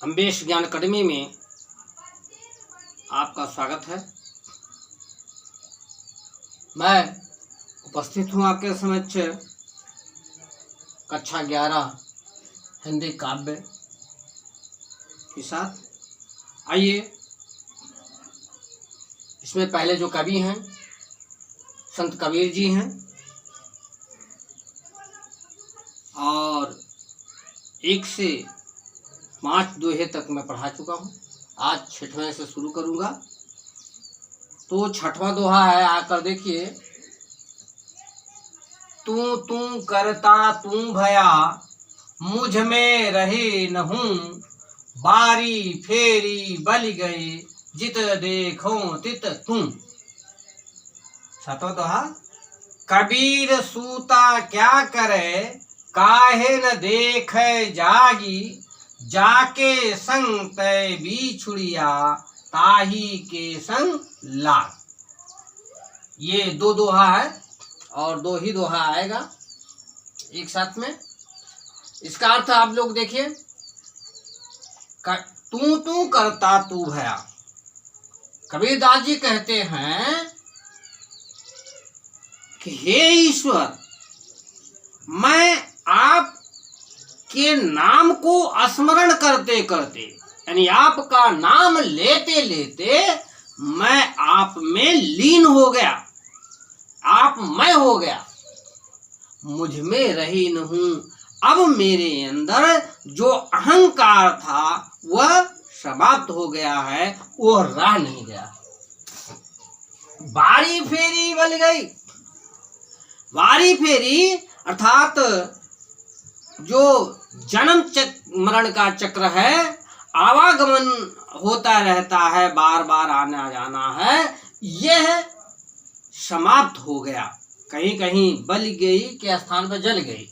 अम्बेश ज्ञान अकादमी में आपका स्वागत है। मैं उपस्थित हूँ आपके समक्ष कक्षा 11 हिंदी काव्य के साथ। आइए, इसमें पहले जो कवि हैं संत कबीर जी हैं और 1 से 5 दोहे तक मैं पढ़ा चुका हूँ। आज 6वें से शुरू करूँगा। तो 6वां दोहा है, आकर देखिए। तू तू करता तू भया, मुझ में रहे न हूँ, बारी फेरी बल गई, जित देखो तित तू। 7वां दोहा। कबीर सूता क्या करे, काहे न देखे जागी, जाके संग तय बिछुड़िया, ताही के संग लाग। ये 2 दोहा है और 2 ही दोहा आएगा एक साथ में। इसका अर्थ आप लोग देखिए। तू तू करता तू भया। कबीरदास जी कहते हैं कि हे ईश्वर, मैं आप के नाम को स्मरण करते करते, यानी आपका नाम लेते लेते मैं आप में लीन हो गया, आप मैं हो गया, मुझ में रही न हूं। अब मेरे अंदर जो अहंकार था वह समाप्त हो गया है, वो रह नहीं गया। बारी फेरी बल गई। बारी फेरी अर्थात जो जन्म मरण का चक्र है, आवागमन होता रहता है, बार बार आना जाना है, यह समाप्त हो गया। कहीं कहीं बल गई के स्थान पर जल गई,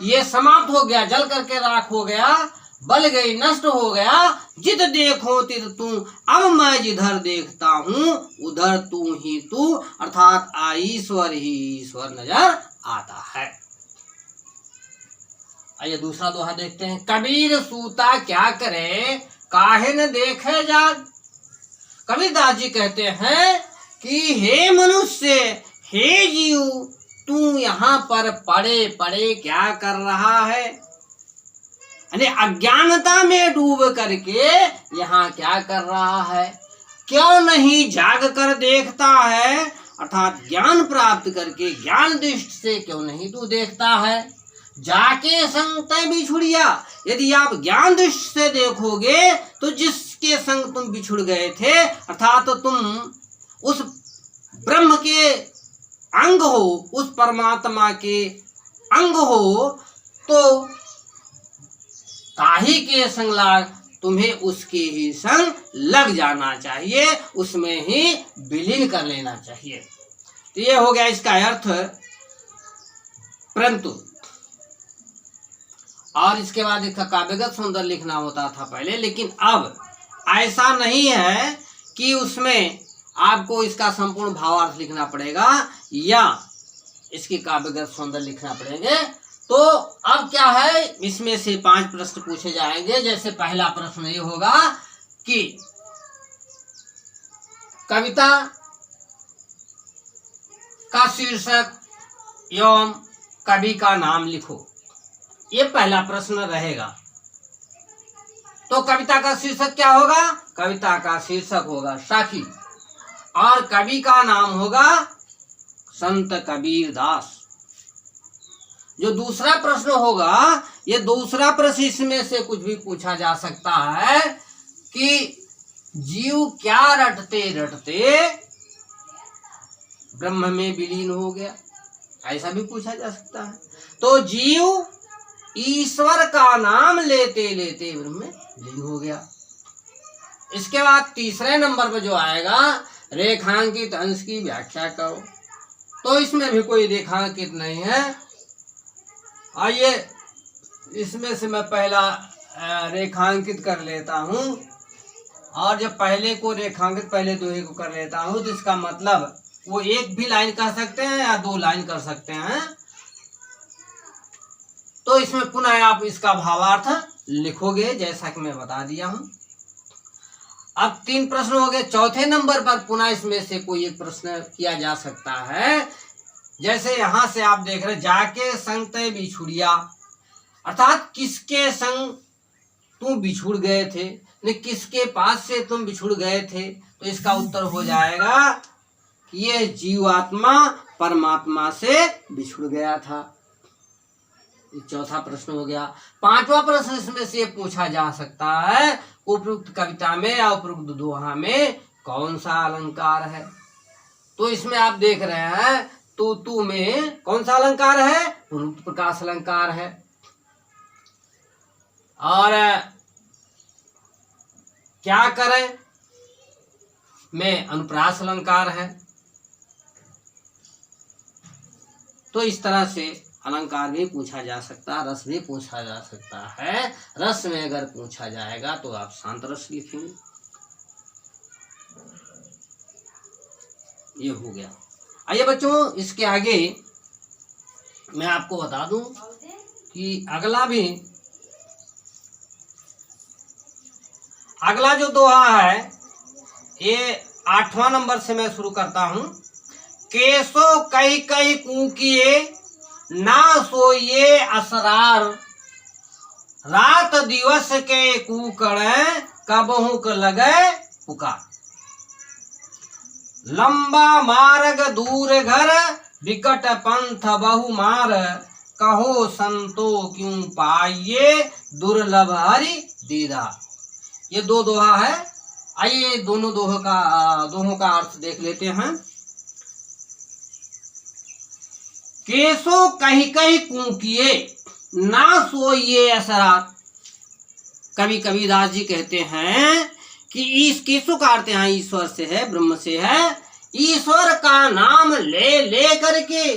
ये समाप्त हो गया, जल करके राख हो गया, बल गई, नष्ट हो गया। जित देखो तित तू। अब मैं जिधर देखता हूँ उधर तू ही तू, अर्थात ईश्वर ही ईश्वर नजर आता है। आइए दूसरा दोहा देखते हैं। कबीर सूता क्या करे, काहे न देखे जाग। कबीरदास जी कहते हैं कि हे मनुष्य, हे जीव, तू यहाँ पर पड़े पड़े क्या कर रहा है, यानी अज्ञानता में डूब करके यहाँ क्या कर रहा है। क्यों नहीं जाग कर देखता है, अर्थात ज्ञान प्राप्त करके ज्ञान दृष्टि से क्यों नहीं तू देखता है। जाके संग तय बिछुड़िया। यदि आप ज्ञान दृष्टि से देखोगे तो जिसके संग तुम बिछुड़ गए थे, अर्थात तो तुम उस ब्रह्म के अंग हो, उस परमात्मा के अंग हो, तो ताही के संग लाग, तुम्हें उसके ही संग लग जाना चाहिए, उसमें ही विलीन कर लेना चाहिए। तो ये हो गया इसका अर्थ। परंतु और इसके बाद इसका काव्यगत सौंदर्य लिखना होता था पहले, लेकिन अब ऐसा नहीं है कि उसमें आपको इसका संपूर्ण भावार्थ लिखना पड़ेगा या इसकी काव्यगत सौंदर्य लिखना पड़ेंगे। तो अब क्या है, इसमें से 5 प्रश्न पूछे जाएंगे। जैसे पहला प्रश्न ये होगा कि कविता का शीर्षक एवं कवि का नाम लिखो, ये पहला प्रश्न रहेगा। तो कविता का शीर्षक क्या होगा? कविता का शीर्षक होगा साखी और कवि का नाम होगा संत कबीरदास। जो दूसरा प्रश्न होगा, ये दूसरा प्रश्न इसमें से कुछ भी पूछा जा सकता है कि जीव क्या रटते रटते ब्रह्म में विलीन हो गया, ऐसा भी पूछा जा सकता है। तो जीव ईश्वर का नाम लेते लेते ब्रह्म में लीन हो गया। इसके बाद तीसरे नंबर पर जो आएगा, रेखांकित अंश की व्याख्या करो। तो इसमें भी कोई रेखांकित नहीं है। आइए इसमें से मैं पहला रेखांकित कर लेता हूं, और जब पहले को रेखांकित, पहले दोहे को कर लेता हूं, तो इसका मतलब वो एक भी लाइन कह सकते हैं या 2 लाइन कर सकते हैं। तो इसमें पुनः आप इसका भावार्थ लिखोगे जैसा कि मैं बता दिया हूं। अब 3 प्रश्न हो गए। चौथे नंबर पर पुनः इसमें से कोई एक प्रश्न किया जा सकता है। जैसे यहां से आप देख रहे, जाके संग तय बिछुड़िया, अर्थात किसके संग तुम बिछुड़ गए थे, ने किसके पास से तुम बिछुड़ गए थे। तो इसका उत्तर हो जाएगा कि ये जीवात्मा परमात्मा से बिछुड़ गया था। ये चौथा प्रश्न हो गया। 5वां प्रश्न इसमें से पूछा जा सकता है, उपयुक्त कविता में या उपयुक्त दोहा में कौन सा अलंकार है। तो इसमें आप देख रहे हैं तू में कौन सा अलंकार है, पुनरुक्त प्रकाश अलंकार है। और क्या करें में अनुप्रास अलंकार है। तो इस तरह से अलंकार भी पूछा जा सकता है, रस भी पूछा जा सकता है। रस में अगर पूछा जाएगा तो आप शांत रस लिखेंगे। ये हो गया। आइए बच्चों, इसके आगे मैं आपको बता दूं कि अगला जो दोहा है ये 8वां नंबर से मैं शुरू करता हूं। केसो कही कही कूकिए ना सोइए असरार, रात दिवस के कूकड़े कबहू क लगे पुकार। लंबा मार्ग दूर घर विकट पंथ बहु मार, कहो संतो क्यों पाइये दुर्लभ हरि दीदार। ये 2 दोहा है। आइए दोनों दोहों का अर्थ देख लेते हैं। केसो कही कही कूकिए ना सोइए असरार। कवि कबीरदास जी कहते हैं कि इस केसो का अर्थ यहाँ ईश्वर से है, ब्रह्म से है। ईश्वर का नाम ले ले करके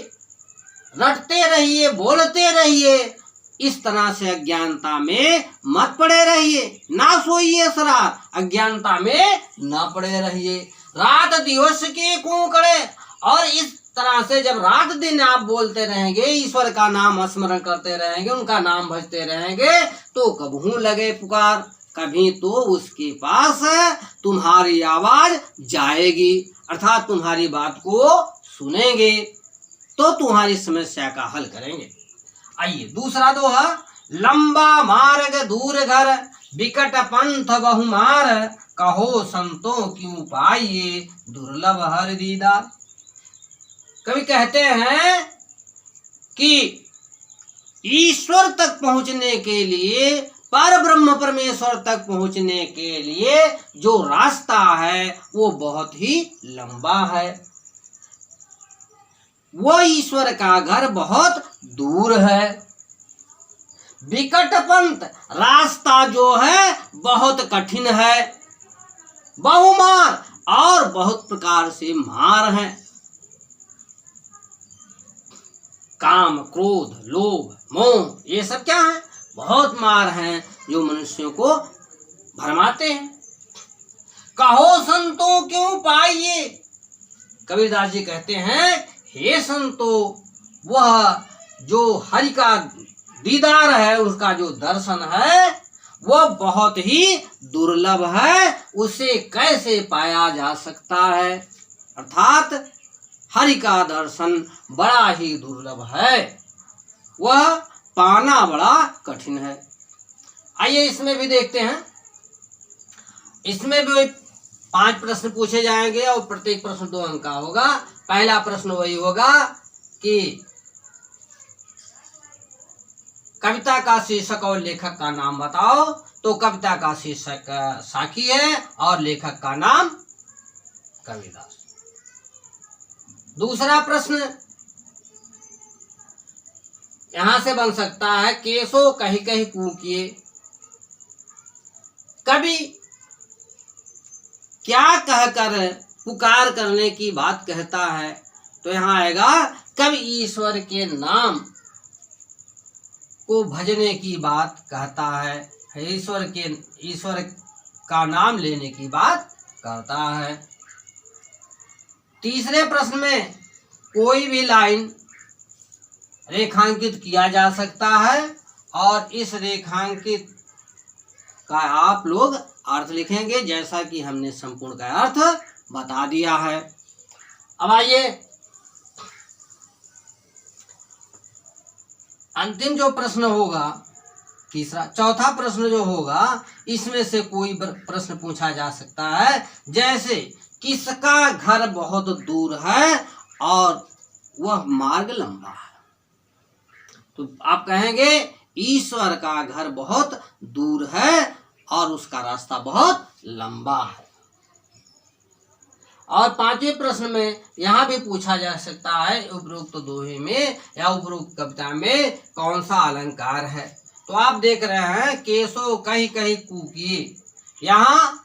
रटते रहिए, बोलते रहिए, इस तरह से अज्ञानता में मत पड़े रहिए। ना सोइए असरार, अज्ञानता में न पड़े रहिए। रात दिवस के कूकड़े, और इस तरह से जब रात दिन आप बोलते रहेंगे, ईश्वर का नाम स्मरण करते रहेंगे, उनका नाम भजते रहेंगे, तो कबहू लगे पुकार, कभी तो उसके पास तुम्हारी आवाज जाएगी, अर्थात तुम्हारी बात को सुनेंगे, तो तुम्हारी समस्या का हल करेंगे। आइए दूसरा दोहा। लंबा मार्ग दूर घर विकट पंथ बहु मार, कहो संतो क्यों पाइये दुर्लभ हरि दीदार। कवि कहते हैं कि ईश्वर तक पहुंचने के लिए, पर ब्रह्म परमेश्वर तक पहुंचने के लिए जो रास्ता है वो बहुत ही लंबा है। वो ईश्वर का घर बहुत दूर है। विकट पंथ, रास्ता जो है बहुत कठिन है। बहुमार, और बहुत प्रकार से मार है। काम, क्रोध, लोभ, मोह, ये सब क्या है, बहुत मार हैं जो मनुष्यों को भरमाते हैं। कहो संतो क्यों पाइये। कबीरदास जी कहते हैं, हे संतो, वह जो हरि का दीदार है, उसका जो दर्शन है, वह बहुत ही दुर्लभ है, उसे कैसे पाया जा सकता है। अर्थात हरि का दर्शन बड़ा ही दुर्लभ है, वह पाना बड़ा कठिन है। आइए इसमें भी देखते हैं। इसमें भी 5 प्रश्न पूछे जाएंगे और प्रत्येक प्रश्न 2 अंक का होगा। पहला प्रश्न वही होगा कि कविता का शीर्षक और लेखक का नाम बताओ। तो कविता का शीर्षक साकी है और लेखक का नाम कबीरदास। दूसरा प्रश्न यहां से बन सकता है, केसो कही कही कूकिए। कवि क्या कहकर पुकार करने की बात कहता है। तो यहाँ आएगा, कवि ईश्वर के नाम को भजने की बात कहता है, ईश्वर का नाम लेने की बात करता है। तीसरे प्रश्न में कोई भी लाइन रेखांकित किया जा सकता है और इस रेखांकित का आप लोग अर्थ लिखेंगे, जैसा कि हमने संपूर्ण का अर्थ बता दिया है। अब आइए अंतिम जो प्रश्न होगा, चौथा प्रश्न जो होगा, इसमें से कोई प्रश्न पूछा जा सकता है, जैसे किसका घर बहुत दूर है और वह मार्ग लंबा है। तो आप कहेंगे ईश्वर का घर बहुत दूर है और उसका रास्ता बहुत लंबा है। और पांचवें प्रश्न में यहां भी पूछा जा सकता है, उपरोक्त दोहे में या उपरोक्त कविता में कौन सा अलंकार है। तो आप देख रहे हैं केसो कहीं कहीं कूकिए, यहाँ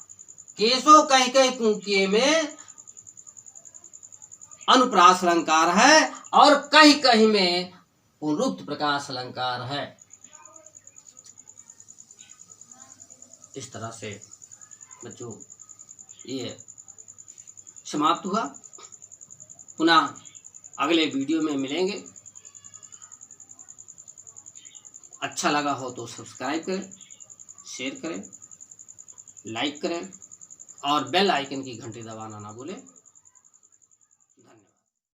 केसो कहीं कहीं कूकिए में अनुप्रास अलंकार है और कहीं कहीं में पुनरुक्त प्रकाश अलंकार है। इस तरह से बच्चों ये समाप्त हुआ। पुनः अगले वीडियो में मिलेंगे। अच्छा लगा हो तो सब्सक्राइब करें, शेयर करें, लाइक करें और बेल आइकन की घंटी दबाना ना भूलें।